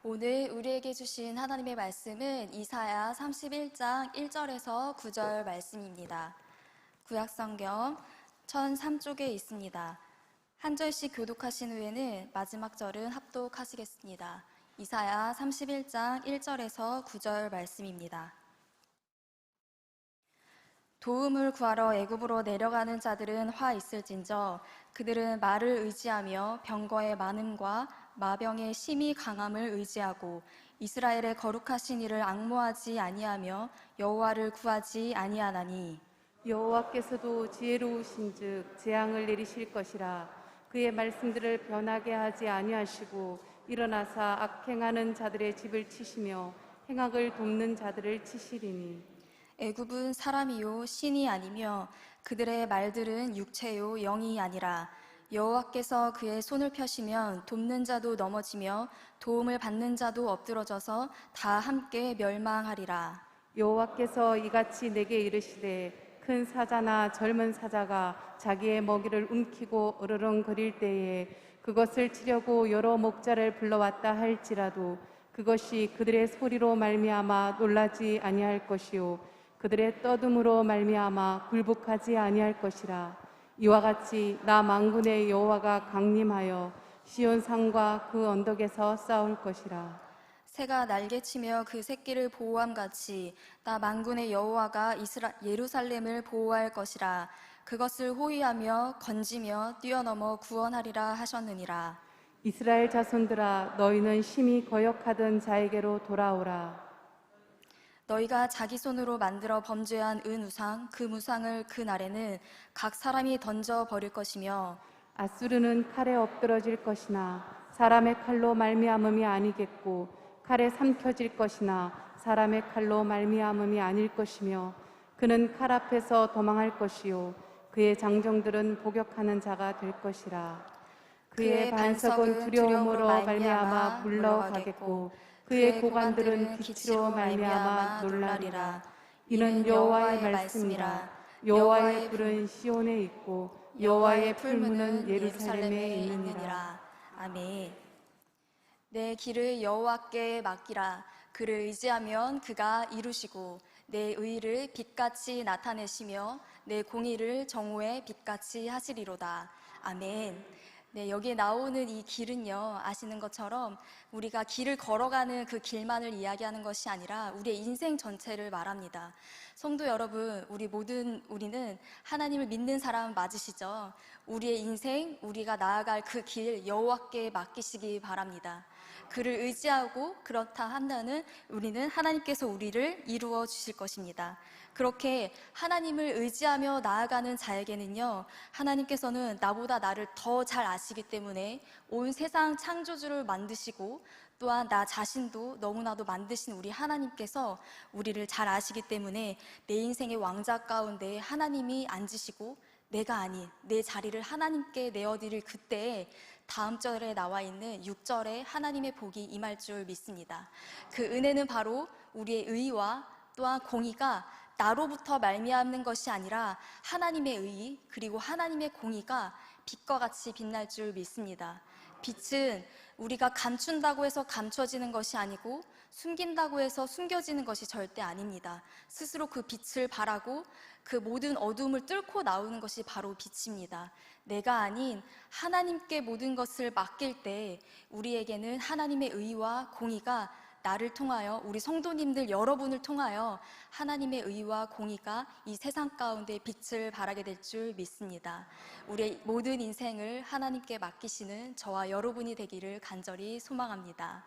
오늘 우리에게 주신 하나님의 말씀은 이사야 31장 1절에서 9절 말씀입니다. 구약성경 1003쪽에 있습니다. 한 절씩 교독하신 후에는 마지막 절은 합독하시겠습니다. 이사야 31장 1절에서 9절 말씀입니다. 도움을 구하러 애굽으로 내려가는 자들은 화 있을진저 그들은 말을 의지하며 병거의 많음과 마병의 심히 강함을 의지하고 이스라엘의 거룩하신 이를 앙모하지 아니하며 여호와를 구하지 아니하나니 여호와께서도 지혜로우신즉 재앙을 내리실 것이라. 그의 말씀들을 변하게 하지 아니하시고 일어나사 악행하는 자들의 집을 치시며 행악을 돕는 자들을 치시리니. 애굽은 사람이요 신이 아니며 그들의 말들은 육체요 영이 아니라 여호와께서 그의 손을 펴시면 돕는 자도 넘어지며 도움을 받는 자도 엎드러져서 다 함께 멸망하리라. 여호와께서 이같이 내게 이르시되 큰 사자나 젊은 사자가 자기의 먹이를 움키고 으르렁거릴 때에 그것을 치려고 여러 목자를 불러왔다 할지라도 그것이 그들의 소리로 말미암아 놀라지 아니할 것이요 그들의 떠듬으로 말미암아 굴복하지 아니할 것이라. 이와 같이 나 만군의 여호와가 강림하여 시온 산과 그 언덕에서 싸울 것이라. 새가 날개치며 그 새끼를 보호함같이 나 만군의 여호와가 예루살렘을 보호할 것이라. 그것을 호위하며 건지며 뛰어넘어 구원하리라 하셨느니라. 이스라엘 자손들아 너희는 심히 거역하던 자에게로 돌아오라. 너희가 자기 손으로 만들어 범죄한 은우상 그 무상을 그 날에는 각 사람이 던져 버릴 것이며 아수르는 칼에 엎드러질 것이나 사람의 칼로 말미암음이 아니겠고 칼에 삼켜질 것이나 사람의 칼로 말미암음이 아닐 것이며 그는 칼 앞에서 도망할 것이요 그의 장정들은 복역하는 자가 될 것이라. 그의 반석은 두려움으로 말미암아 물러가겠고 그의 고관들은 기치로 말미암아 놀라리라. 이는 여호와의 말씀이라. 여호와의 불은 시온에 있고 여호와의 풀무는 예루살렘에 있느니라. 아멘. 내 길을 여호와께 맡기라. 그를 의지하면 그가 이루시고 내 의를 빛같이 나타내시며 내 공의를 정오의 빛같이 하시리로다. 아멘. 네, 여기에 나오는 이 길은요, 아시는 것처럼 우리가 길을 걸어가는 그 길만을 이야기하는 것이 아니라 우리의 인생 전체를 말합니다. 성도 여러분, 우리는 하나님을 믿는 사람 맞으시죠? 우리의 인생, 우리가 나아갈 그 길 여호와께 맡기시기 바랍니다. 그를 의지하고 그렇다 한다는 우리는 하나님께서 우리를 이루어 주실 것입니다. 그렇게 하나님을 의지하며 나아가는 자에게는요, 하나님께서는 나보다 나를 더 잘 아시기 때문에 온 세상 창조주를 만드시고 또한 나 자신도 너무나도 만드신 우리 하나님께서 우리를 잘 아시기 때문에 내 인생의 왕좌 가운데 하나님이 앉으시고 내가 아닌 내 자리를 하나님께 내어드릴 그때에 다음 절에 나와 있는 6절에 하나님의 복이 임할 줄 믿습니다. 그 은혜는 바로 우리의 의와 또한 공의가 나로부터 말미암는 것이 아니라 하나님의 의 그리고 하나님의 공의가 빛과 같이 빛날 줄 믿습니다. 빛은 우리가 감춘다고 해서 감춰지는 것이 아니고 숨긴다고 해서 숨겨지는 것이 절대 아닙니다. 스스로 그 빛을 발하고 그 모든 어두움을 뚫고 나오는 것이 바로 빛입니다. 내가 아닌 하나님께 모든 것을 맡길 때 우리에게는 하나님의 의와 공의가 나를 통하여 우리 성도님들 여러분을 통하여 하나님의 의와 공의가 이 세상 가운데 빛을 발하게 될 줄 믿습니다. 우리의 모든 인생을 하나님께 맡기시는 저와 여러분이 되기를 간절히 소망합니다.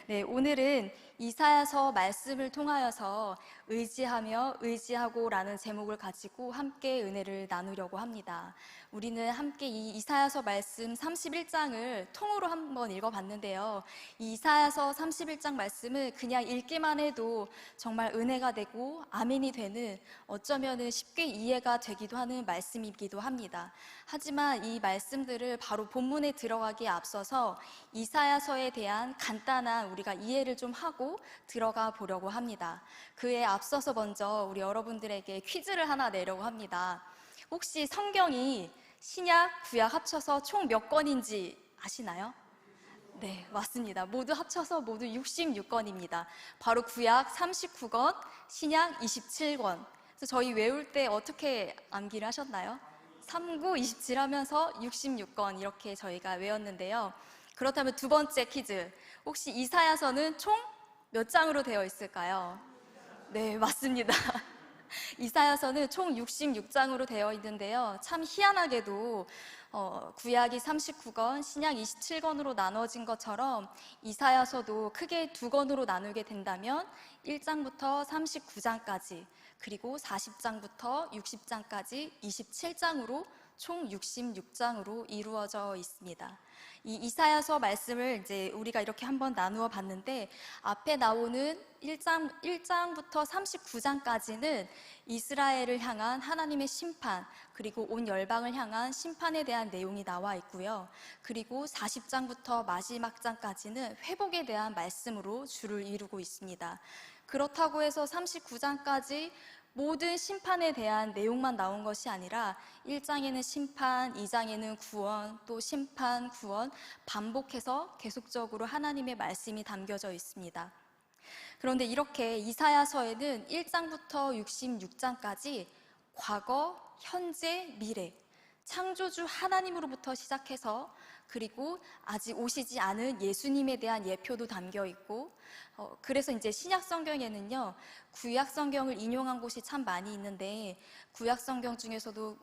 네, 오늘은 이사야서 말씀을 통하여서 의지하며 의지하고라는 제목을 가지고 함께 은혜를 나누려고 합니다. 우리는 함께 이 이사야서 말씀 31장을 통으로 한번 읽어봤는데요. 이 이사야서 31장 말씀을 그냥 읽기만 해도 정말 은혜가 되고 아멘이 되는 어쩌면은 쉽게 이해가 되기도 하는 말씀이기도 합니다. 하지만 이 말씀들을 바로 본문에 들어가기에 앞서서 이사야서에 대한 간단한 우리가 이해를 좀 하고 들어가 보려고 합니다. 그에 앞서서 먼저 우리 여러분들에게 퀴즈를 하나 내려고 합니다. 혹시 성경이 신약, 구약 합쳐서 총 몇 권인지 아시나요? 네, 맞습니다. 모두 합쳐서 모두 66권입니다. 바로 구약 39권, 신약 27권. 그래서 저희 외울 때 어떻게 암기를 하셨나요? 39, 27 하면서 66권 이렇게 저희가 외웠는데요. 그렇다면 두 번째 퀴즈. 혹시 이사야서는 총 몇 장으로 되어 있을까요? 네, 맞습니다. 이사야서는 총 66장으로 되어 있는데요. 참 희한하게도 구약이 39권, 신약 27권으로 나눠진 것처럼 이사야서도 크게 두 권으로 나누게 된다면 1장부터 39장까지 그리고 40장부터 60장까지 27장으로 총 66장으로 이루어져 있습니다. 이 이사야서 말씀을 이제 우리가 이렇게 한번 나누어 봤는데 앞에 나오는 1장부터 39장까지는 이스라엘을 향한 하나님의 심판, 그리고 온 열방을 향한 심판에 대한 내용이 나와 있고요. 그리고 40장부터 마지막 장까지는 회복에 대한 말씀으로 주를 이루고 있습니다. 그렇다고 해서 39장까지 모든 심판에 대한 내용만 나온 것이 아니라 1장에는 심판, 2장에는 구원, 또 심판, 구원 반복해서 계속적으로 하나님의 말씀이 담겨져 있습니다. 그런데 이렇게 이사야서에는 1장부터 66장까지 과거, 현재, 미래, 창조주 하나님으로부터 시작해서 그리고 아직 오시지 않은 예수님에 대한 예표도 담겨 있고 그래서 이제 신약 성경에는요 구약 성경을 인용한 곳이 참 많이 있는데 구약 성경 중에서도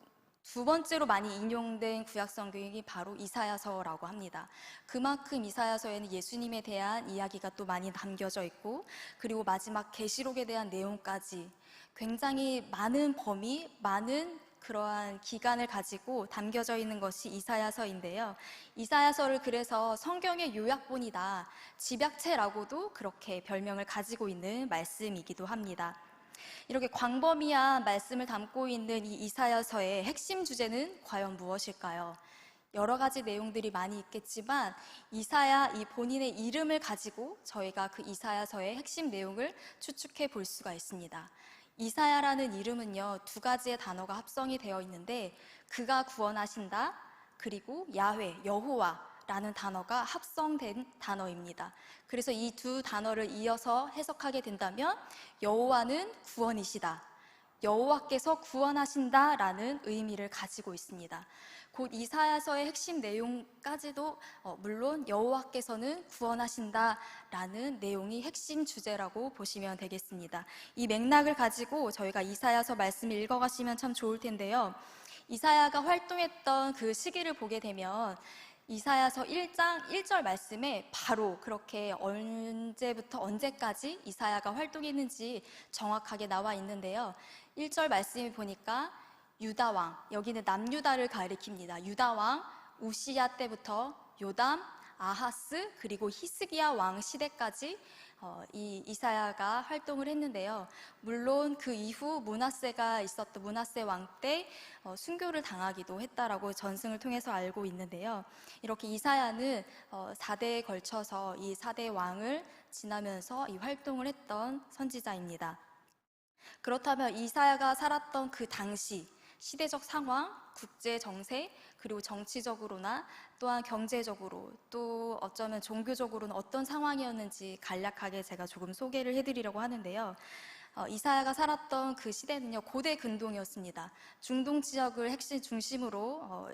두 번째로 많이 인용된 구약 성경이 바로 이사야서라고 합니다. 그만큼 이사야서에는 예수님에 대한 이야기가 또 많이 담겨져 있고 그리고 마지막 계시록에 대한 내용까지 굉장히 많은 범위, 많은 그러한 기간을 가지고 담겨져 있는 것이 이사야서인데요. 이사야서를 그래서 성경의 요약본이다, 집약체라고도 그렇게 별명을 가지고 있는 말씀이기도 합니다. 이렇게 광범위한 말씀을 담고 있는 이 이사야서의 핵심 주제는 과연 무엇일까요? 여러 가지 내용들이 많이 있겠지만 이사야 이 본인의 이름을 가지고 저희가 그 이사야서의 핵심 내용을 추측해 볼 수가 있습니다. 이사야라는 이름은요 두 가지의 단어가 합성이 되어 있는데 그가 구원하신다 그리고 야훼, 여호와라는 단어가 합성된 단어입니다. 그래서 이 두 단어를 이어서 해석하게 된다면 여호와는 구원이시다, 여호와께서 구원하신다라는 의미를 가지고 있습니다. 곧 이사야서의 핵심 내용까지도 물론 여호와께서는 구원하신다라는 내용이 핵심 주제라고 보시면 되겠습니다. 이 맥락을 가지고 저희가 이사야서 말씀을 읽어가시면 참 좋을 텐데요. 이사야가 활동했던 그 시기를 보게 되면 이사야서 1장 1절 말씀에 바로 그렇게 언제부터 언제까지 이사야가 활동했는지 정확하게 나와 있는데요. 1절 말씀을 보니까 유다왕, 여기는 남유다를 가리킵니다. 유다왕 우시야 때부터 요담, 아하스, 그리고 히스기야 왕 시대까지 이 이사야가 활동을 했는데요. 물론 그 이후 므낫세가 있었던 므낫세 왕 때 순교를 당하기도 했다라고 전승을 통해서 알고 있는데요. 이렇게 이사야는 4대에 걸쳐서 이 4대 왕을 지나면서 이 활동을 했던 선지자입니다. 그렇다면 이사야가 살았던 그 당시 시대적 상황, 국제 정세, 그리고 정치적으로나 또한 경제적으로 또 어쩌면 종교적으로는 어떤 상황이었는지 간략하게 제가 조금 소개를 해드리려고 하는데요. 이사야가 살았던 그 시대는요 고대 근동이었습니다. 중동 지역을 핵심 중심으로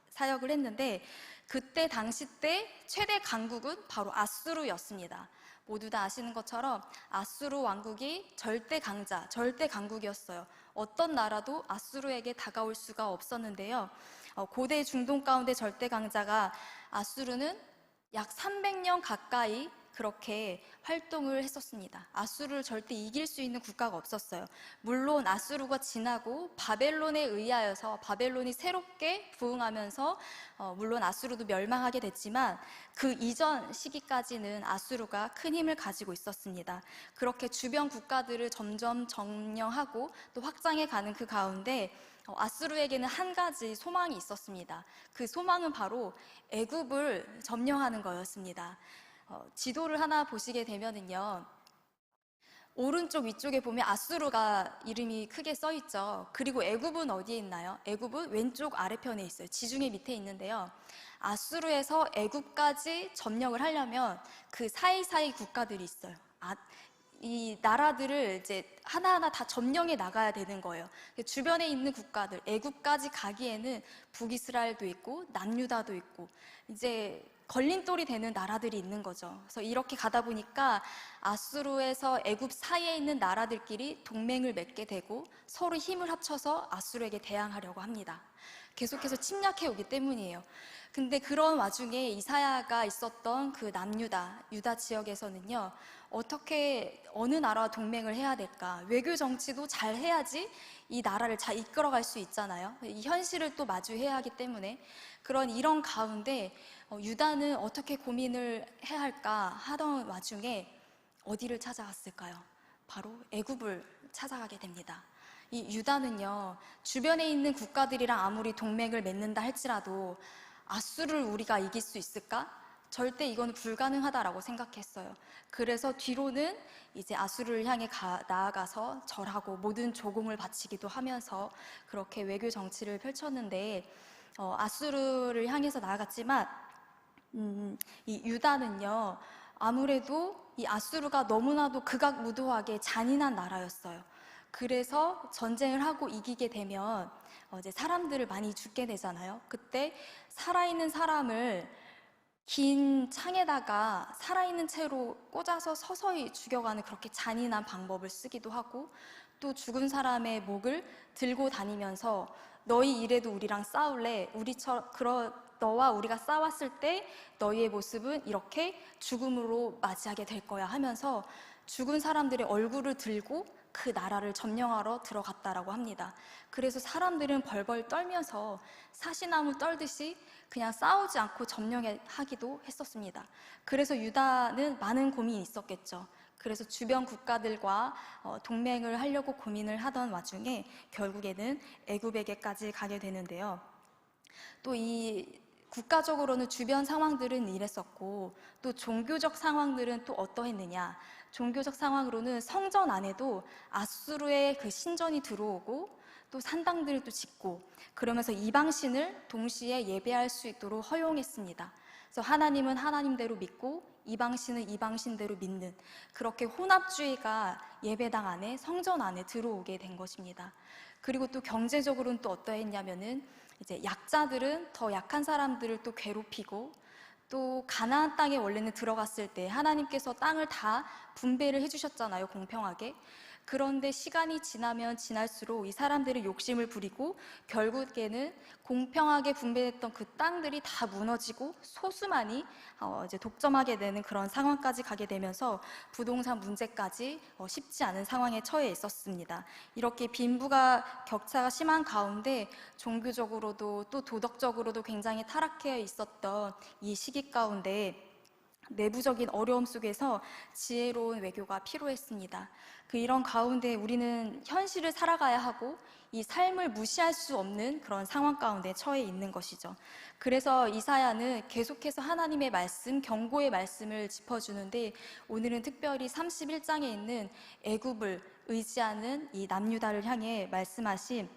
사역을 했는데 그때 당시 때 최대 강국은 바로 아수르였습니다. 모두 다 아시는 것처럼 아수르 왕국이 절대 강자, 절대 강국이었어요. 어떤 나라도 아수르에게 다가올 수가 없었는데요. 고대 중동 가운데 절대 강자가 아수르는 약 300년 가까이 그렇게 활동을 했었습니다. 아수르를 절대 이길 수 있는 국가가 없었어요. 물론 아수르가 지나고 바벨론에 의하여서 바벨론이 새롭게 부흥하면서 물론 아수르도 멸망하게 됐지만 그 이전 시기까지는 아수르가 큰 힘을 가지고 있었습니다. 그렇게 주변 국가들을 점점 점령하고 또 확장해 가는 그 가운데 아수르에게는 한 가지 소망이 있었습니다. 그 소망은 바로 애굽을 점령하는 거였습니다. 지도를 하나 보시게 되면은요, 오른쪽 위쪽에 보면 아수르가 이름이 크게 써 있죠. 그리고 애굽은 어디에 있나요? 애굽은 왼쪽 아래편에 있어요. 지중해 밑에 있는데요. 아수르에서 애굽까지 점령을 하려면 그 사이사이 국가들이 있어요. 이 나라들을 이제 하나하나 다 점령해 나가야 되는 거예요. 주변에 있는 국가들, 애굽까지 가기에는 북이스라엘도 있고 남유다도 있고 이제 걸림돌이 되는 나라들이 있는 거죠. 그래서 이렇게 가다 보니까 아수르에서 애굽 사이에 있는 나라들끼리 동맹을 맺게 되고 서로 힘을 합쳐서 아수르에게 대항하려고 합니다. 계속해서 침략해 오기 때문이에요. 근데 그런 와중에 이사야가 있었던 그 남유다, 유다 지역에서는요, 어떻게 어느 나라와 동맹을 해야 될까? 외교 정치도 잘 해야지 이 나라를 잘 이끌어갈 수 있잖아요. 이 현실을 또 마주해야 하기 때문에 이런 가운데 유다는 어떻게 고민을 해야 할까 하던 와중에 어디를 찾아갔을까요? 바로 애굽을 찾아가게 됩니다. 이 유다는요, 주변에 있는 국가들이랑 아무리 동맹을 맺는다 할지라도 아수르를 우리가 이길 수 있을까? 절대 이건 불가능하다라고 생각했어요. 그래서 뒤로는 이제 아수르를 향해 나아가서 절하고 모든 조공을 바치기도 하면서 그렇게 외교 정치를 펼쳤는데 아수르를 향해서 나아갔지만 이 유다는요, 아무래도 이 아수르가 너무나도 극악무도하게 잔인한 나라였어요. 그래서 전쟁을 하고 이기게 되면 이제 사람들을 많이 죽게 되잖아요. 그때 살아있는 사람을 긴 창에다가 살아있는 채로 꽂아서 서서히 죽여가는 그렇게 잔인한 방법을 쓰기도 하고, 또 죽은 사람의 목을 들고 다니면서 너희 이래도 우리랑 싸울래? 너와 우리가 싸웠을 때 너희의 모습은 이렇게 죽음으로 맞이하게 될 거야 하면서 죽은 사람들의 얼굴을 들고 그 나라를 점령하러 들어갔다라고 합니다. 그래서 사람들은 벌벌 떨면서 사시나무 떨듯이 그냥 싸우지 않고 점령하기도 했었습니다. 그래서 유다는 많은 고민이 있었겠죠. 그래서 주변 국가들과 동맹을 하려고 고민을 하던 와중에 결국에는 애굽에게까지 가게 되는데요. 또 이 국가적으로는 주변 상황들은 이랬었고, 또 종교적 상황들은 또 어떠했느냐. 종교적 상황으로는 성전 안에도 아수르의 그 신전이 들어오고 또 산당들을 또 짓고, 그러면서 이방신을 동시에 예배할 수 있도록 허용했습니다. 그래서 하나님은 하나님대로 믿고 이방신은 이방신대로 믿는, 그렇게 혼합주의가 예배당 안에, 성전 안에 들어오게 된 것입니다. 그리고 또 경제적으로는 또 어떠했냐면은 이제 약자들은 더 약한 사람들을 또 괴롭히고, 또 가나안 땅에 원래는 들어갔을 때 하나님께서 땅을 다 분배를 해주셨잖아요, 공평하게. 그런데 시간이 지나면 지날수록 이 사람들이 욕심을 부리고 결국에는 공평하게 분배됐던 그 땅들이 다 무너지고 소수만이 이제 독점하게 되는 그런 상황까지 가게 되면서 부동산 문제까지 쉽지 않은 상황에 처해 있었습니다. 이렇게 빈부가 격차가 심한 가운데 종교적으로도 또 도덕적으로도 굉장히 타락해 있었던 이 시기 가운데 내부적인 어려움 속에서 지혜로운 외교가 필요했습니다. 이런 가운데 우리는 현실을 살아가야 하고 이 삶을 무시할 수 없는 그런 상황 가운데 처해 있는 것이죠. 그래서 이사야는 계속해서 하나님의 말씀, 경고의 말씀을 짚어주는데, 오늘은 특별히 31장에 있는 애굽을 의지하는 이 남유다를 향해 말씀하신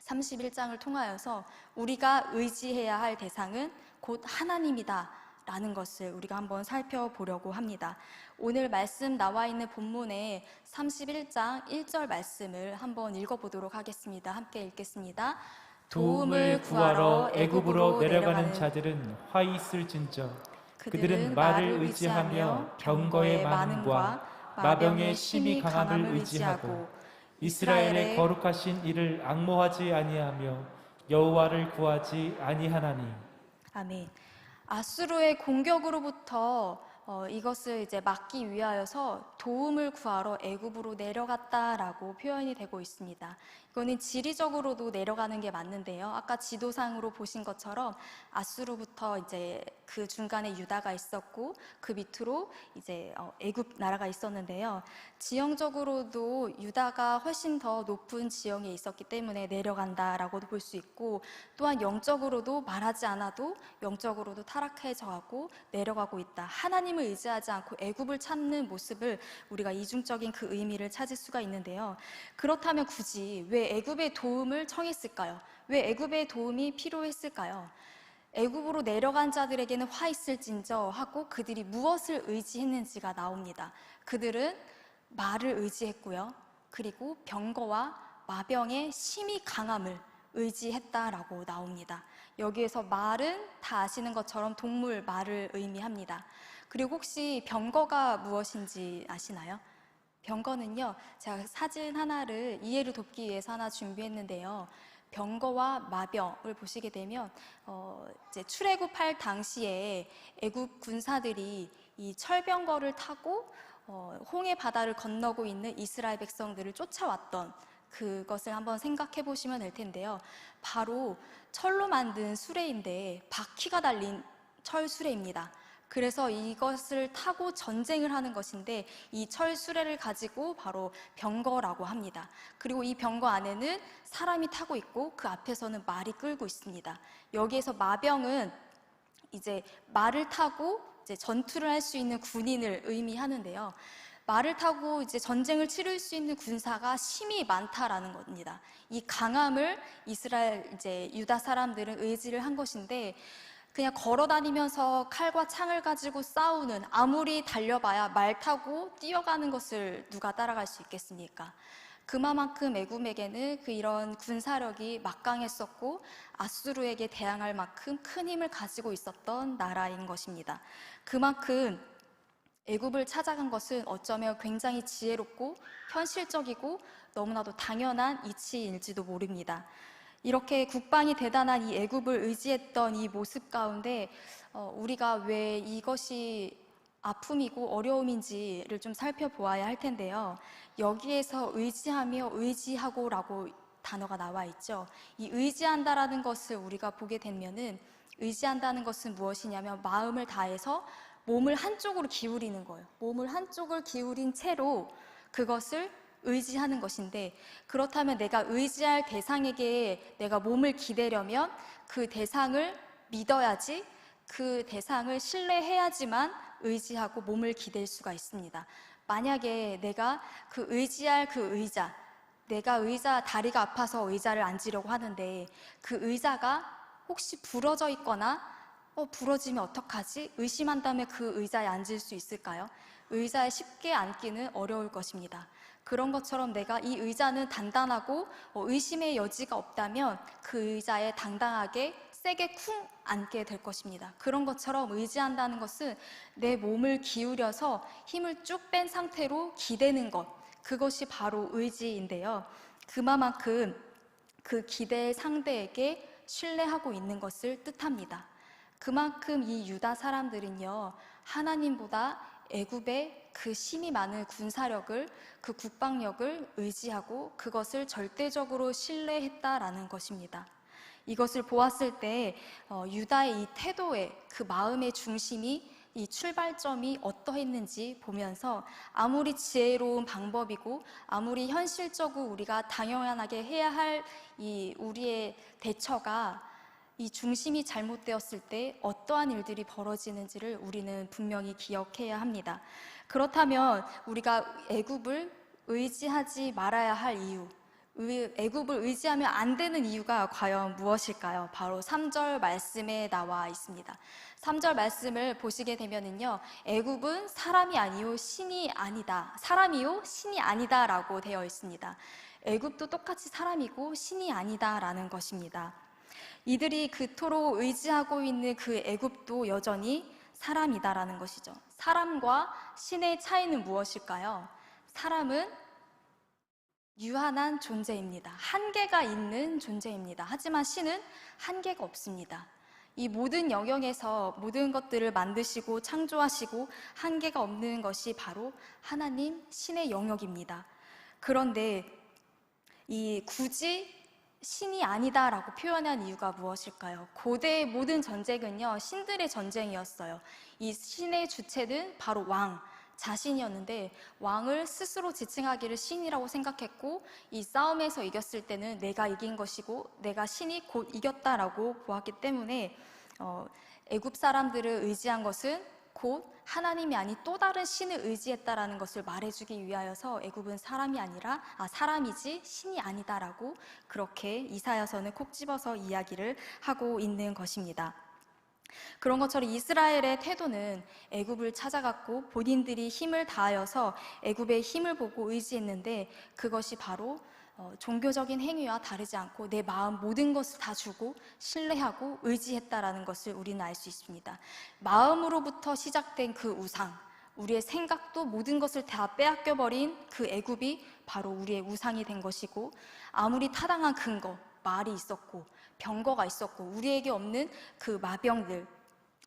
31장을 통하여서 우리가 의지해야 할 대상은 곧 하나님이다 라는 것을 우리가 한번 살펴보려고 합니다. 오늘 말씀 나와 있는 본문의 31장 1절 말씀을 한번 읽어보도록 하겠습니다. 함께 읽겠습니다. 도움을 구하러 애굽으로 내려가는 자들은 화 있을진저. 그들은 말을 의지하며 병거의 많음과 마병의 심히 강함을 의지하고 이스라엘의 거룩하신 이를 앙모하지 아니하며 여호와를 구하지 아니하나니. 아멘. 아수르의 공격으로부터 이것을 이제 막기 위하여서 도움을 구하러 애굽으로 내려갔다라고 표현이 되고 있습니다. 이거는 지리적으로도 내려가는 게 맞는데요. 아까 지도상으로 보신 것처럼 아수르부터 이제 그 중간에 유다가 있었고 그 밑으로 이제 애굽 나라가 있었는데요. 지형적으로도 유다가 훨씬 더 높은 지형에 있었기 때문에 내려간다라고도 볼 수 있고, 또한 영적으로도 말하지 않아도 영적으로도 타락해져가고 내려가고 있다. 하나님을 의지하지 않고 애굽을 찾는 모습을 우리가 이중적인 그 의미를 찾을 수가 있는데요. 그렇다면 굳이 왜 애굽의 도움을 청했을까요? 왜 애굽의 도움이 필요했을까요? 애굽으로 내려간 자들에게는 화 있을진저 하고 그들이 무엇을 의지했는지가 나옵니다. 그들은 말을 의지했고요. 그리고 병거와 마병의 심히 강함을 의지했다라고 나옵니다. 여기에서 말은 다 아시는 것처럼 동물 말을 의미합니다. 그리고 혹시 병거가 무엇인지 아시나요? 병거는요, 제가 사진 하나를 이해를 돕기 위해서 하나 준비했는데요. 병거와 마병을 보시게 되면 이제 출애굽할 당시에 애굽 군사들이 이 철병거를 타고 홍해 바다를 건너고 있는 이스라엘 백성들을 쫓아왔던 그것을 한번 생각해 보시면 될 텐데요. 바로 철로 만든 수레인데 바퀴가 달린 철 수레입니다. 그래서 이것을 타고 전쟁을 하는 것인데 이 철 수레를 가지고 바로 병거라고 합니다. 그리고 이 병거 안에는 사람이 타고 있고 그 앞에서는 말이 끌고 있습니다. 여기에서 마병은 이제 말을 타고 이제 전투를 할 수 있는 군인을 의미하는데요. 말을 타고 이제 전쟁을 치를 수 있는 군사가 심히 많다라는 겁니다. 이 강함을 이스라엘 이제 유다 사람들은 의지를 한 것인데, 그냥 걸어 다니면서 칼과 창을 가지고 싸우는, 아무리 달려봐야 말 타고 뛰어가는 것을 누가 따라갈 수 있겠습니까? 그만큼 애굽에게는 이런 군사력이 막강했었고 아수르에게 대항할 만큼 큰 힘을 가지고 있었던 나라인 것입니다. 그만큼 애굽을 찾아간 것은 어쩌면 굉장히 지혜롭고 현실적이고 너무나도 당연한 이치일지도 모릅니다. 이렇게 국방이 대단한 이 애굽을 의지했던 이 모습 가운데 우리가 왜 이것이 아픔이고 어려움인지를 좀 살펴보아야 할 텐데요. 여기에서 의지하며 의지하고라고 단어가 나와 있죠. 이 의지한다라는 것을 우리가 보게 되면은, 의지한다는 것은 무엇이냐면 마음을 다해서 몸을 한쪽으로 기울이는 거예요. 몸을 한쪽을 기울인 채로 그것을 의지하는 것인데, 그렇다면 내가 의지할 대상에게 내가 몸을 기대려면 그 대상을 믿어야지, 그 대상을 신뢰해야지만 의지하고 몸을 기댈 수가 있습니다. 만약에 내가 그 의지할 그 의자, 내가 다리가 아파서 의자를 앉으려고 하는데 그 의자가 혹시 부러져 있거나 부러지면 어떡하지? 의심한 다음에 그 의자에 앉을 수 있을까요? 의자에 쉽게 앉기는 어려울 것입니다. 그런 것처럼 내가 이 의자는 단단하고 의심의 여지가 없다면 그 의자에 당당하게 세게 쿵 앉게 될 것입니다. 그런 것처럼 의지한다는 것은 내 몸을 기울여서 힘을 쭉 뺀 상태로 기대는 것, 그것이 바로 의지인데요. 그만큼 그 기대의 상대에게 신뢰하고 있는 것을 뜻합니다. 그만큼 이 유다 사람들은요, 하나님보다 애굽의 그 힘이 많은 군사력을, 그 국방력을 의지하고 그것을 절대적으로 신뢰했다라는 것입니다. 이것을 보았을 때 유다의 이 태도의 그 마음의 중심이, 이 출발점이 어떠했는지 보면서 아무리 지혜로운 방법이고 아무리 현실적으로 우리가 당연하게 해야 할 이 우리의 대처가 이 중심이 잘못되었을 때 어떠한 일들이 벌어지는지를 우리는 분명히 기억해야 합니다. 그렇다면 우리가 애굽을 의지하지 말아야 할 이유, 애굽을 의지하면 안 되는 이유가 과연 무엇일까요? 바로 3절 말씀에 나와 있습니다. 3절 말씀을 보시게 되면은요, 애굽은 사람이 아니요 신이 아니다, 사람이요 신이 아니다라고 되어 있습니다. 애굽도 똑같이 사람이고 신이 아니다라는 것입니다. 이들이 그토록 의지하고 있는 그 애굽도 여전히 사람이다라는 것이죠. 사람과 신의 차이는 무엇일까요? 사람은 유한한 존재입니다. 한계가 있는 존재입니다. 하지만 신은 한계가 없습니다. 이 모든 영역에서 모든 것들을 만드시고 창조하시고 한계가 없는 것이 바로 하나님 신의 영역입니다. 그런데 이 굳이 신이 아니다라고 표현한 이유가 무엇일까요? 고대의 모든 전쟁은요, 신들의 전쟁이었어요. 이 신의 주체는 바로 왕, 자신이었는데 왕을 스스로 지칭하기를 신이라고 생각했고 이 싸움에서 이겼을 때는 내가 이긴 것이고 내가 신이 곧 이겼다라고 보았기 때문에 애굽 사람들을 의지한 것은 곧 하나님이 아닌 또 다른 신을 의지했다라는 것을 말해주기 위하여서 애굽은 사람이지 신이 아니다라고 그렇게 이사야서는 콕 집어서 이야기를 하고 있는 것입니다. 그런 것처럼 이스라엘의 태도는 애굽을 찾아갔고 본인들이 힘을 다하여서 애굽의 힘을 보고 의지했는데 그것이 바로 종교적인 행위와 다르지 않고 내 마음 모든 것을 다 주고 신뢰하고 의지했다라는 것을 우리는 알 수 있습니다. 마음으로부터 시작된 그 우상, 우리의 생각도 모든 것을 다 빼앗겨버린 그 애굽이 바로 우리의 우상이 된 것이고 아무리 타당한 근거, 말이 있었고 병거가 있었고 우리에게 없는 그 마병들,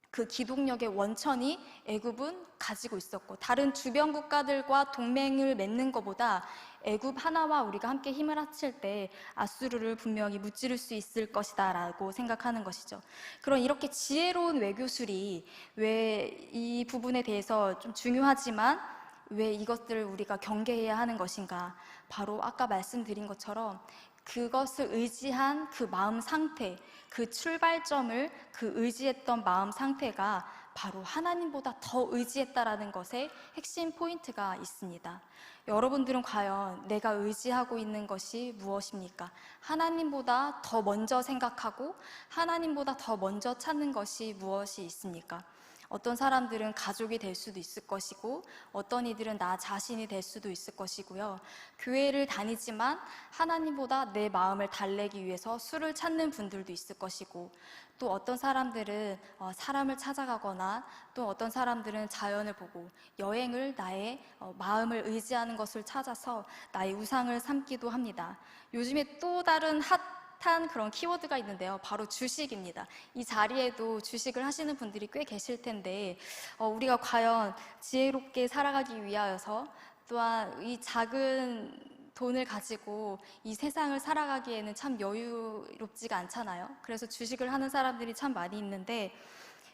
그 기동력의 원천이 애굽은 가지고 있었고 다른 주변 국가들과 동맹을 맺는 것보다 애굽 하나와 우리가 함께 힘을 합칠 때 아수르를 분명히 무찌를 수 있을 것이다 라고 생각하는 것이죠. 그런 이렇게 지혜로운 외교술이 왜 이 부분에 대해서 좀 중요하지만 왜 이것들을 우리가 경계해야 하는 것인가? 바로 아까 말씀드린 것처럼 그것을 의지한 그 마음 상태, 그 출발점을 그 의지했던 마음 상태가 바로 하나님보다 더 의지했다라는 것에 핵심 포인트가 있습니다. 여러분들은 과연 내가 의지하고 있는 것이 무엇입니까? 하나님보다 더 먼저 생각하고 하나님보다 더 먼저 찾는 것이 무엇이 있습니까? 어떤 사람들은 가족이 될 수도 있을 것이고 어떤 이들은 나 자신이 될 수도 있을 것이고요. 교회를 다니지만 하나님보다 내 마음을 달래기 위해서 술을 찾는 분들도 있을 것이고 또 어떤 사람들은 사람을 찾아가거나 또 어떤 사람들은 자연을 보고 여행을 나의 마음을 의지하는 것을 찾아서 나의 우상을 삼기도 합니다. 요즘에 또 다른 핫한 그런 키워드가 있는데요. 바로 주식입니다. 이 자리에도 주식을 하시는 분들이 꽤 계실 텐데 우리가 과연 지혜롭게 살아가기 위하여서 또한 이 작은 돈을 가지고 이 세상을 살아가기에는 참 여유롭지가 않잖아요. 그래서 주식을 하는 사람들이 참 많이 있는데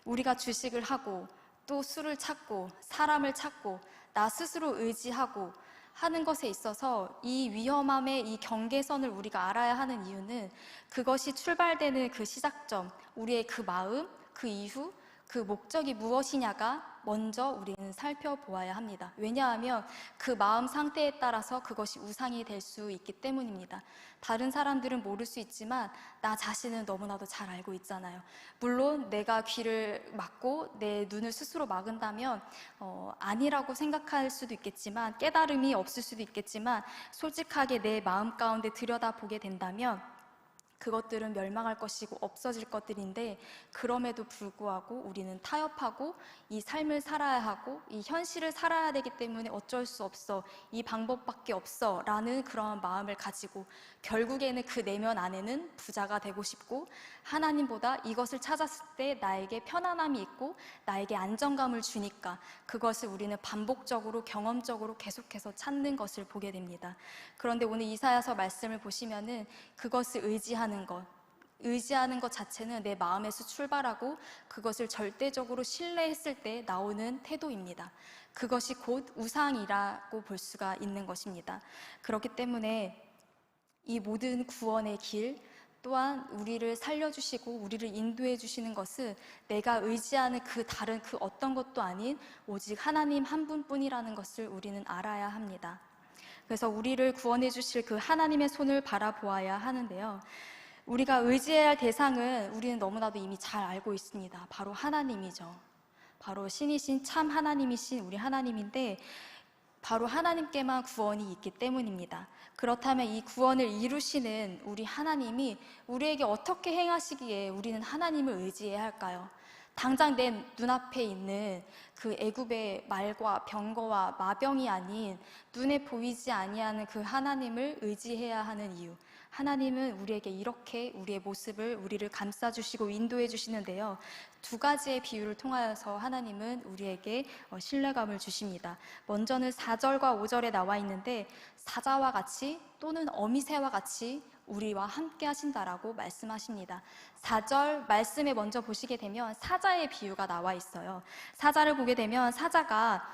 우리가 주식을 하고 또 술을 찾고 사람을 찾고 나 스스로 의지하고 하는 것에 있어서 이 위험함의 이 경계선을 우리가 알아야 하는 이유는 그것이 출발되는 그 시작점, 우리의 그 마음, 그 이후 그 목적이 무엇이냐가 먼저 우리는 살펴보아야 합니다. 왜냐하면 그 마음 상태에 따라서 그것이 우상이 될 수 있기 때문입니다. 다른 사람들은 모를 수 있지만 나 자신은 너무나도 잘 알고 있잖아요. 물론 내가 귀를 막고 내 눈을 스스로 막은다면 아니라고 생각할 수도 있겠지만 깨달음이 없을 수도 있겠지만 솔직하게 내 마음 가운데 들여다보게 된다면 그것들은 멸망할 것이고 없어질 것들인데 그럼에도 불구하고 우리는 타협하고 이 삶을 살아야 하고 이 현실을 살아야 되기 때문에 어쩔 수 없어 이 방법밖에 없어 라는 그런 마음을 가지고 결국에는 그 내면 안에는 부자가 되고 싶고 하나님보다 이것을 찾았을 때 나에게 편안함이 있고 나에게 안정감을 주니까 그것을 우리는 반복적으로 경험적으로 계속해서 찾는 것을 보게 됩니다. 그런데 오늘 이사야서 말씀을 보시면은 그것을 의지하는 것 자체는 내 마음에서 출발하고 그것을 절대적으로 신뢰했을 때 나오는 태도입니다. 그것이 곧 우상이라고 볼 수가 있는 것입니다. 그렇기 때문에 이 모든 구원의 길 또한 우리를 살려주시고 우리를 인도해 주시는 것은 내가 의지하는 그 다른 그 어떤 것도 아닌 오직 하나님 한 분뿐이라는 것을 우리는 알아야 합니다. 그래서 우리를 구원해 주실 그 하나님의 손을 바라보아야 하는데요. 우리가 의지해야 할 대상은 우리는 너무나도 이미 잘 알고 있습니다. 바로 하나님이죠. 바로 신이신 참 하나님이신 우리 하나님인데 바로 하나님께만 구원이 있기 때문입니다. 그렇다면 이 구원을 이루시는 우리 하나님이 우리에게 어떻게 행하시기에 우리는 하나님을 의지해야 할까요? 당장 내 눈앞에 있는 그 애굽의 말과 병거와 마병이 아닌 눈에 보이지 아니하는 그 하나님을 의지해야 하는 이유. 하나님은 우리에게 이렇게 우리의 모습을 우리를 감싸주시고 인도해 주시는데요. 두 가지의 비유를 통하여서 하나님은 우리에게 신뢰감을 주십니다. 먼저는 4절과 5절에 나와 있는데 사자와 같이 또는 어미새와 같이 우리와 함께 하신다라고 말씀하십니다. 4절 말씀에 먼저 보시게 되면 사자의 비유가 나와 있어요. 사자를 보게 되면 사자가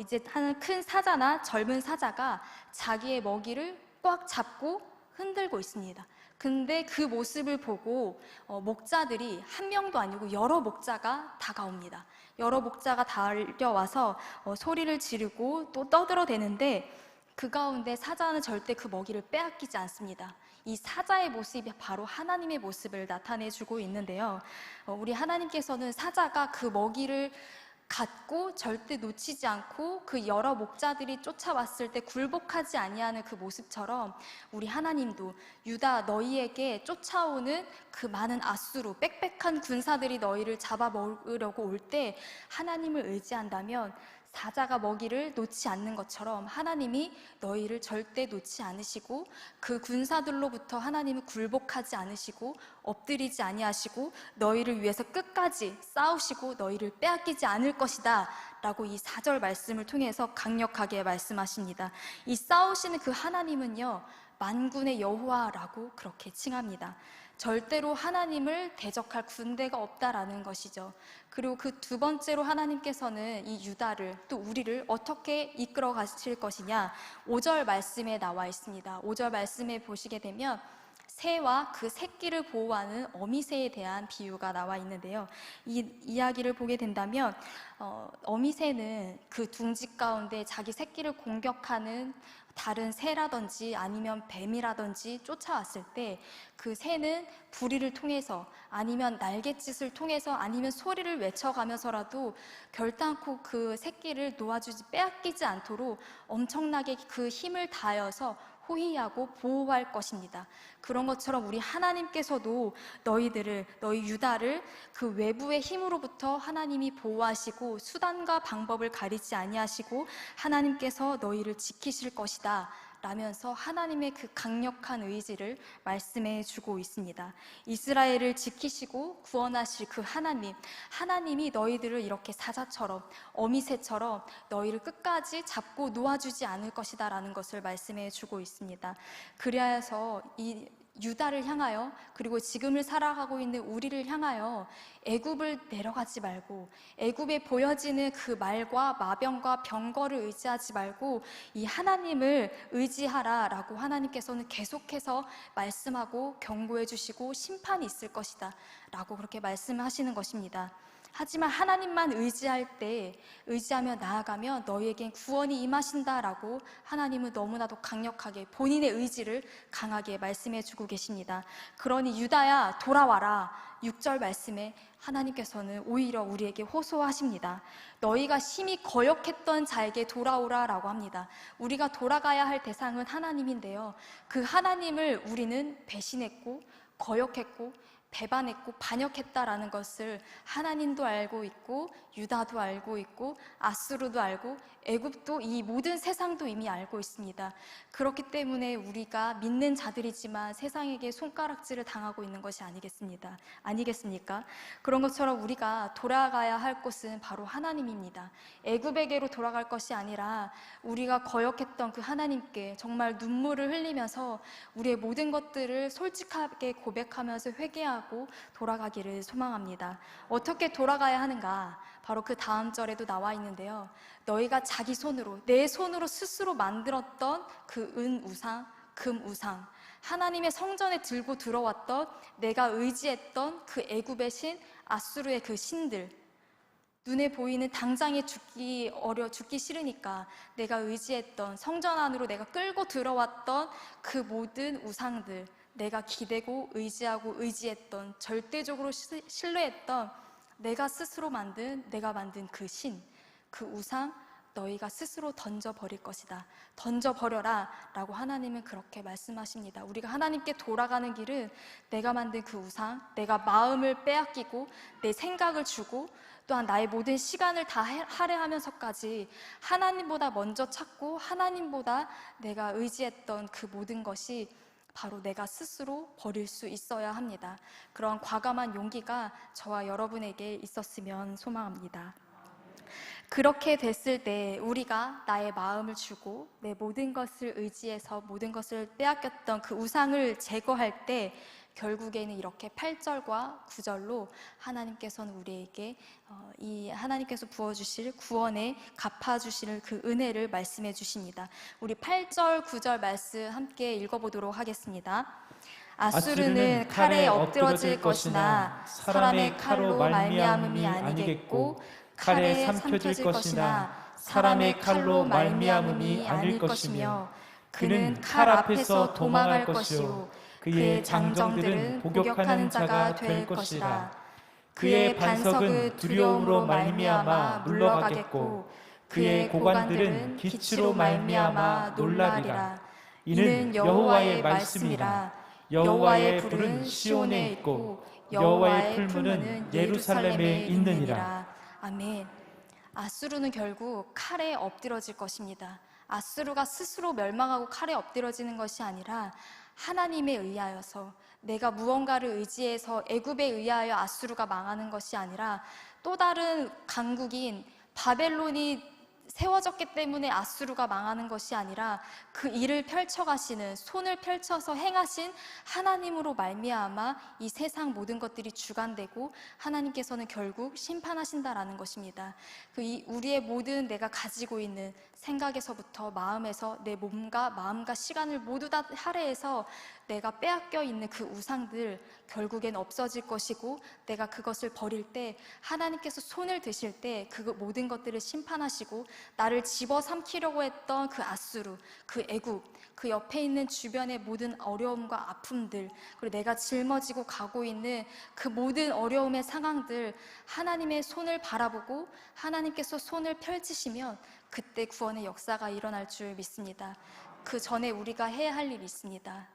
이제 한 큰 사자나 젊은 사자가 자기의 먹이를 꽉 잡고 흔들고 있습니다. 근데 그 모습을 보고 목자들이 한 명도 아니고 여러 목자가 다가옵니다. 여러 목자가 달려와서 소리를 지르고 또 떠들어대는데 그 가운데 사자는 절대 그 먹이를 빼앗기지 않습니다. 이 사자의 모습이 바로 하나님의 모습을 나타내주고 있는데요. 우리 하나님께서는 사자가 그 먹이를 갖고 절대 놓치지 않고 그 여러 목자들이 쫓아왔을 때 굴복하지 아니하는 그 모습처럼 우리 하나님도 유다 너희에게 쫓아오는 그 많은 아수르 빽빽한 군사들이 너희를 잡아먹으려고 올 때 하나님을 의지한다면 사자가 먹이를 놓지 않는 것처럼 하나님이 너희를 절대 놓지 않으시고 그 군사들로부터 하나님은 굴복하지 않으시고 엎드리지 아니하시고 너희를 위해서 끝까지 싸우시고 너희를 빼앗기지 않을 것이다 라고 이 4절 말씀을 통해서 강력하게 말씀하십니다. 이 싸우시는 그 하나님은요 만군의 여호와라고 그렇게 칭합니다. 절대로 하나님을 대적할 군대가 없다라는 것이죠. 그리고 그 두 번째로 하나님께서는 이 유다를 또 우리를 어떻게 이끌어 가실 것이냐 5절 말씀에 나와 있습니다. 5절 말씀에 보시게 되면 새와 그 새끼를 보호하는 어미새에 대한 비유가 나와 있는데요. 이 이야기를 보게 된다면 어미새는 그 둥지 가운데 자기 새끼를 공격하는 다른 새라든지 아니면 뱀이라든지 쫓아왔을 때 그 새는 부리를 통해서 아니면 날갯짓을 통해서 아니면 소리를 외쳐가면서라도 결단코 그 새끼를 놓아주지 빼앗기지 않도록 엄청나게 그 힘을 다하여서 호위하고 보호할 것입니다. 그런 것처럼 우리 하나님께서도 너희 유다를 그 외부의 힘으로부터 하나님이 보호하시고 수단과 방법을 가리지 아니하시고 하나님께서 너희를 지키실 것이다 라면서 하나님의 그 강력한 의지를 말씀해 주고 있습니다. 이스라엘을 지키시고 구원하실 그 하나님이 너희들을 이렇게 사자처럼 어미새처럼 너희를 끝까지 잡고 놓아주지 않을 것이다 라는 것을 말씀해 주고 있습니다. 그리하여서 이 유다를 향하여 그리고 지금을 살아가고 있는 우리를 향하여 애굽을 내려가지 말고 애굽에 보여지는 그 말과 마병과 병거를 의지하지 말고 이 하나님을 의지하라 라고 하나님께서는 계속해서 말씀하고 경고해 주시고 심판이 있을 것이다 라고 그렇게 말씀하시는 것입니다. 하지만 하나님만 의지하며 나아가면 너희에겐 구원이 임하신다라고 하나님은 너무나도 강력하게 본인의 의지를 강하게 말씀해 주고 계십니다. 그러니 유다야 돌아와라 6절 말씀에 하나님께서는 오히려 우리에게 호소하십니다. 너희가 심히 거역했던 자에게 돌아오라라고 합니다. 우리가 돌아가야 할 대상은 하나님인데요. 그 하나님을 우리는 배신했고 거역했고 배반했고 반역했다라는 것을 하나님도 알고 있고 유다도 알고 있고 아수르도 알고 애굽도 이 모든 세상도 이미 알고 있습니다. 그렇기 때문에 우리가 믿는 자들이지만 세상에게 손가락질을 당하고 있는 것이 아니겠습니까? 그런 것처럼 우리가 돌아가야 할 곳은 바로 하나님입니다. 애굽에게로 돌아갈 것이 아니라 우리가 거역했던 그 하나님께 정말 눈물을 흘리면서 우리의 모든 것들을 솔직하게 고백하면서 회개하고 돌아가기를 소망합니다. 어떻게 돌아가야 하는가? 바로 그 다음 절에도 나와 있는데요. 너희가 자기 손으로 내 손으로 스스로 만들었던 그 은 우상, 금 우상, 하나님의 성전에 들고 들어왔던 내가 의지했던 그 애굽의 신, 아수르의 그 신들, 눈에 보이는 당장에 죽기 싫으니까 내가 의지했던 성전 안으로 내가 끌고 들어왔던 그 모든 우상들, 내가 기대고 의지했던 절대적으로 신뢰했던 내가 만든 그 신, 그 우상 너희가 스스로 던져버릴 것이다. 던져버려라 라고 하나님은 그렇게 말씀하십니다. 우리가 하나님께 돌아가는 길은 내가 만든 그 우상, 내가 마음을 빼앗기고 내 생각을 주고 또한 나의 모든 시간을 다 할애하면서까지 하나님보다 먼저 찾고 하나님보다 내가 의지했던 그 모든 것이 바로 내가 스스로 버릴 수 있어야 합니다. 그런 과감한 용기가 저와 여러분에게 있었으면 소망합니다. 그렇게 됐을 때 우리가 나의 마음을 주고 내 모든 것을 의지해서 모든 것을 빼앗겼던 그 우상을 제거할 때 결국에는 이렇게 8절과 9절로 하나님께서는 우리에게 이 하나님께서 부어주실 구원에 갚아주실 그 은혜를 말씀해 주십니다. 우리 8절 9절 말씀 함께 읽어보도록 하겠습니다. 아수르는 칼에 엎드러질 것이나 사람의 칼로 말미암음이 아니겠고 칼에 삼켜질 것이나 사람의 칼로 말미암음이 아닐 것이며 그는 칼 앞에서 도망할 것이요 그의 장정들은 복역하는 자가 될 것이라. 그의 반석은 두려움으로 말미암아 물러가겠고 그의 고관들은 기치로 말미암아 놀라리라. 이는 여호와의 말씀이라. 여호와의 불은 시온에 있고 여호와의 풀무는 예루살렘에 있느니라. 아멘. 아수르는 결국 칼에 엎드러질 것입니다. 아수르가 스스로 멸망하고 칼에 엎드러지는 것이 아니라 하나님에 의하여서, 내가 무언가를 의지해서 애굽에 의하여 아수르가 망하는 것이 아니라 또 다른 강국인 바벨론이 세워졌기 때문에 아수르가 망하는 것이 아니라 그 일을 펼쳐가시는, 손을 펼쳐서 행하신 하나님으로 말미암아 이 세상 모든 것들이 주관되고 하나님께서는 결국 심판하신다라는 것입니다. 우리의 모든 내가 가지고 있는 생각에서부터 마음에서 내 몸과 마음과 시간을 모두 다 할애해서 내가 빼앗겨 있는 그 우상들 결국엔 없어질 것이고, 내가 그것을 버릴 때 하나님께서 손을 드실 때 그 모든 것들을 심판하시고 나를 집어삼키려고 했던 그 아수르, 그 애굽, 그 옆에 있는 주변의 모든 어려움과 아픔들, 그리고 내가 짊어지고 가고 있는 그 모든 어려움의 상황들, 하나님의 손을 바라보고 하나님께서 손을 펼치시면 그때 구원의 역사가 일어날 줄 믿습니다. 그 전에 우리가 해야 할 일이 있습니다.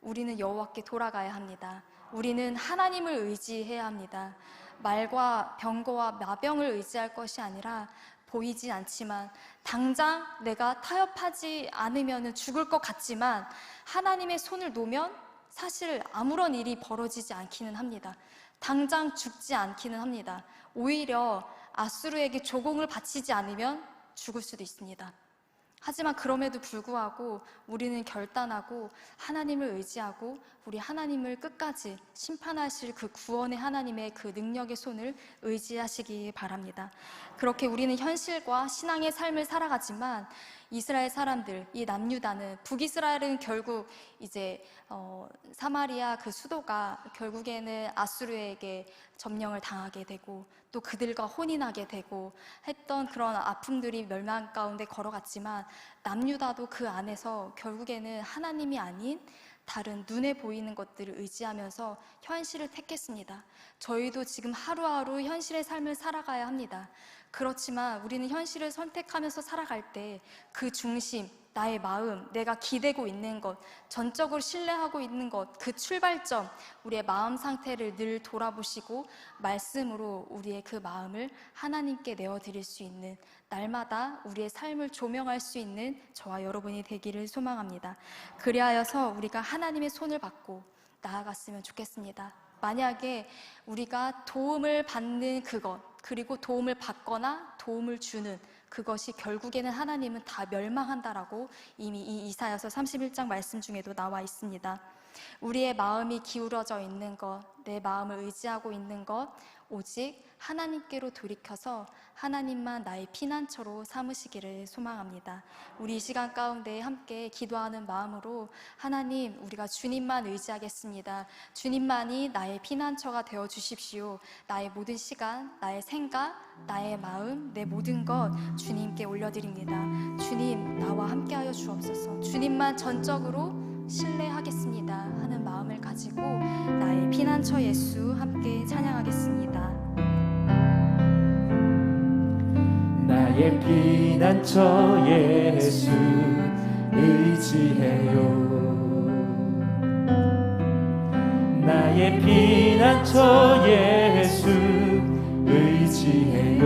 우리는 여호와께 돌아가야 합니다. 우리는 하나님을 의지해야 합니다. 말과 병거와 마병을 의지할 것이 아니라 보이지 않지만 당장 내가 타협하지 않으면 죽을 것 같지만 하나님의 손을 놓으면 사실 아무런 일이 벌어지지 않기는 합니다. 당장 죽지 않기는 합니다. 오히려 아수르에게 조공을 바치지 않으면 죽을 수도 있습니다. 하지만 그럼에도 불구하고 우리는 결단하고 하나님을 의지하고 우리 하나님을 끝까지 심판하실 그 구원의 하나님의 그 능력의 손을 의지하시기 바랍니다. 그렇게 우리는 현실과 신앙의 삶을 살아가지만 이스라엘 사람들, 이 남유다는, 북이스라엘은 결국 이제 사마리아 그 수도가 결국에는 아수르에게 점령을 당하게 되고 또 그들과 혼인하게 되고 했던 그런 아픔들이 멸망 가운데 걸어갔지만 남유다도 그 안에서 결국에는 하나님이 아닌 다른 눈에 보이는 것들을 의지하면서 현실을 택했습니다. 저희도 지금 하루하루 현실의 삶을 살아가야 합니다. 그렇지만 우리는 현실을 선택하면서 살아갈 때 그 중심, 나의 마음, 내가 기대고 있는 것, 전적으로 신뢰하고 있는 것, 그 출발점, 우리의 마음 상태를 늘 돌아보시고 말씀으로 우리의 그 마음을 하나님께 내어드릴 수 있는, 날마다 우리의 삶을 조명할 수 있는 저와 여러분이 되기를 소망합니다. 그리하여서 우리가 하나님의 손을 받고 나아갔으면 좋겠습니다. 만약에 우리가 도움을 받는 그것, 그리고 도움을 받거나 도움을 주는 그것이 결국에는 하나님은 다 멸망한다라고 이미 이 이사야서 31장 말씀 중에도 나와 있습니다. 우리의 마음이 기울어져 있는 것, 내 마음을 의지하고 있는 것, 오직 하나님께로 돌이켜서 하나님만 나의 피난처로 삼으시기를 소망합니다. 우리 이 시간 가운데 함께 기도하는 마음으로 하나님, 우리가 주님만 의지하겠습니다. 주님만이 나의 피난처가 되어 주십시오. 나의 모든 시간, 나의 생각, 나의 마음, 내 모든 것 주님께 올려드립니다. 주님, 나와 함께하여 주옵소서. 주님만 전적으로 신뢰하겠습니다 하는 마음을 가지고 나의 피난처 예수 함께 찬양하겠습니다. 나의 피난처 예수 의지해요. 나의 피난처 예수 의지해요.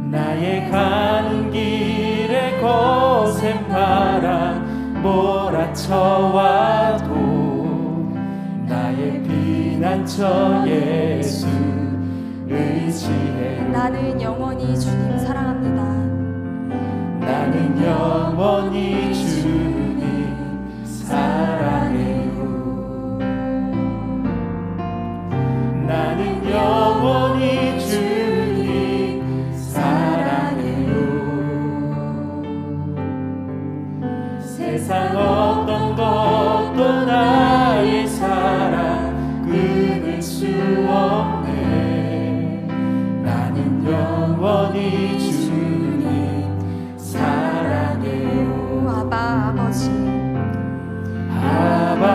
나의 가는 길에 거센 바람 몰아쳐와도 나의 피난처 예수 의지해요. 의지해요. 나는 영원히 주님 사랑합니다. 나는 영원히 주님 사랑해요. 나는 영원히 주님 사랑해요. 세상 어떤 것도 나의 사랑 끊을 수 없네. 나는 영원히 주님 사랑해요. 아바 아버지, 아바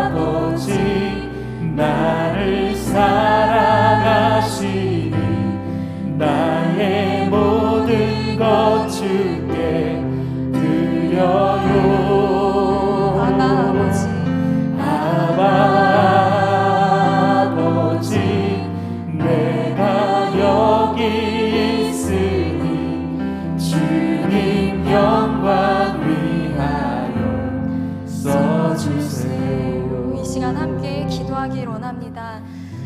아버지 나를 사랑하시니 나의 모든 것 주께 드려요. 아바 아버지, 아바 아버지 내가 여기 있으니 주님 영광 위하여 써주세요. 이 시간 함께 기도하길 원합니다.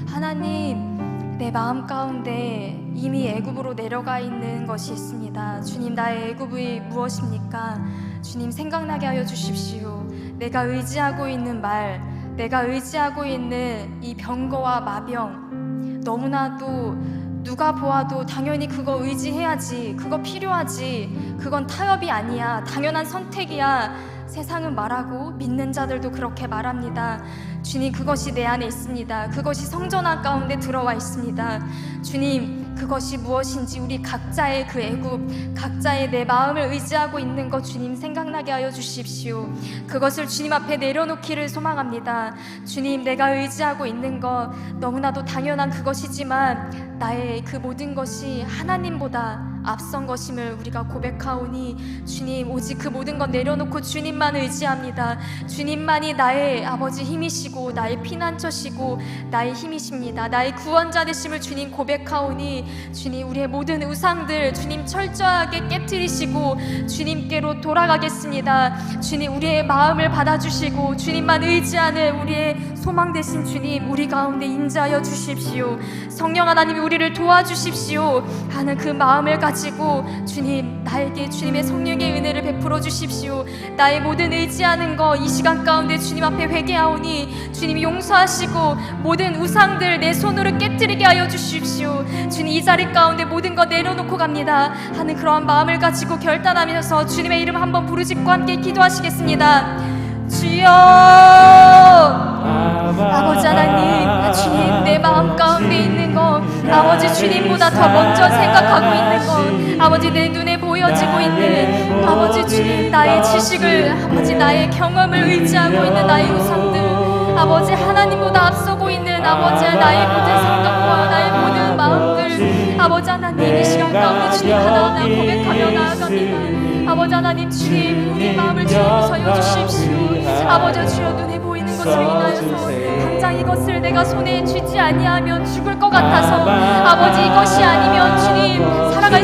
하나님, 내 마음 가운데 이미 애굽으로 내려가 있는 것이 있습니다. 주님, 나의 애굽이 무엇입니까? 주님, 생각나게 하여 주십시오. 내가 의지하고 있는 말, 내가 의지하고 있는 이 병거와 마병, 너무나도 누가 보아도 당연히 그거 의지해야지, 그거 필요하지, 그건 타협이 아니야, 당연한 선택이야, 세상은 말하고 믿는 자들도 그렇게 말합니다. 주님, 그것이 내 안에 있습니다. 그것이 성전한 가운데 들어와 있습니다. 주님, 그것이 무엇인지 우리 각자의 그 애굽, 각자의 내 마음을 의지하고 있는 것 주님 생각나게 하여 주십시오. 그것을 주님 앞에 내려놓기를 소망합니다. 주님, 내가 의지하고 있는 것 너무나도 당연한 그것이지만 나의 그 모든 것이 하나님보다 앞선 것임을 우리가 고백하오니 주님, 오직 그 모든 것 내려놓고 주님만 의지합니다. 주님만이 나의 아버지 힘이시고 나의 피난처시고 나의 힘이십니다. 나의 구원자 되심을 주님 고백하오니 주님, 우리의 모든 우상들 주님 철저하게 깨트리시고 주님께로 돌아가겠습니다. 주님, 우리의 마음을 받아주시고 주님만 의지하는 우리의 소망 되신 주님, 우리 가운데 임재하여 주십시오. 성령 하나님이 우리를 도와주십시오 하는 그 마음을 가지고 주님, 나에게 주님의 성령의 은혜를 베풀어 주십시오. 나의 모든 의지하는 거 이 시간 가운데 주님 앞에 회개하오니 주님이 용서하시고 모든 우상들 내 손으로 깨뜨리게 하여 주십시오. 주님, 이 자리 가운데 모든 거 내려놓고 갑니다 하는 그러한 마음을 가지고 결단하면서 주님의 이름 한번 부르짖고 함께 기도하시겠습니다. 주여, 아버지 하나님, 주님, 내 마음 가운데 있는 것 아버지 주님보다 더 먼저 생각하고 있는 것, 아버지 내 눈에 보여지고 있는 아버지 주님, 나의 지식을, 아버지 나의 경험을 의지하고 있는 나의 우상들, 아버지 하나님보다 앞서고 있는 아버지 나의 모든 생각과 나의 모든 마음들, 아버지 하나님, 이 시간 가운데 주님 하나하나 고백하며 나아갑니다. 아버지 하나님, 주님, 우리 마음을 주님 서여 주십시오. 아버지 주여, 눈에 보이는 것을 인하여서 당장 이것을 내가 손에 쥐지 아니하면 죽을 것 같아서 아버지, 이것이 아니면 주님 살아갈 수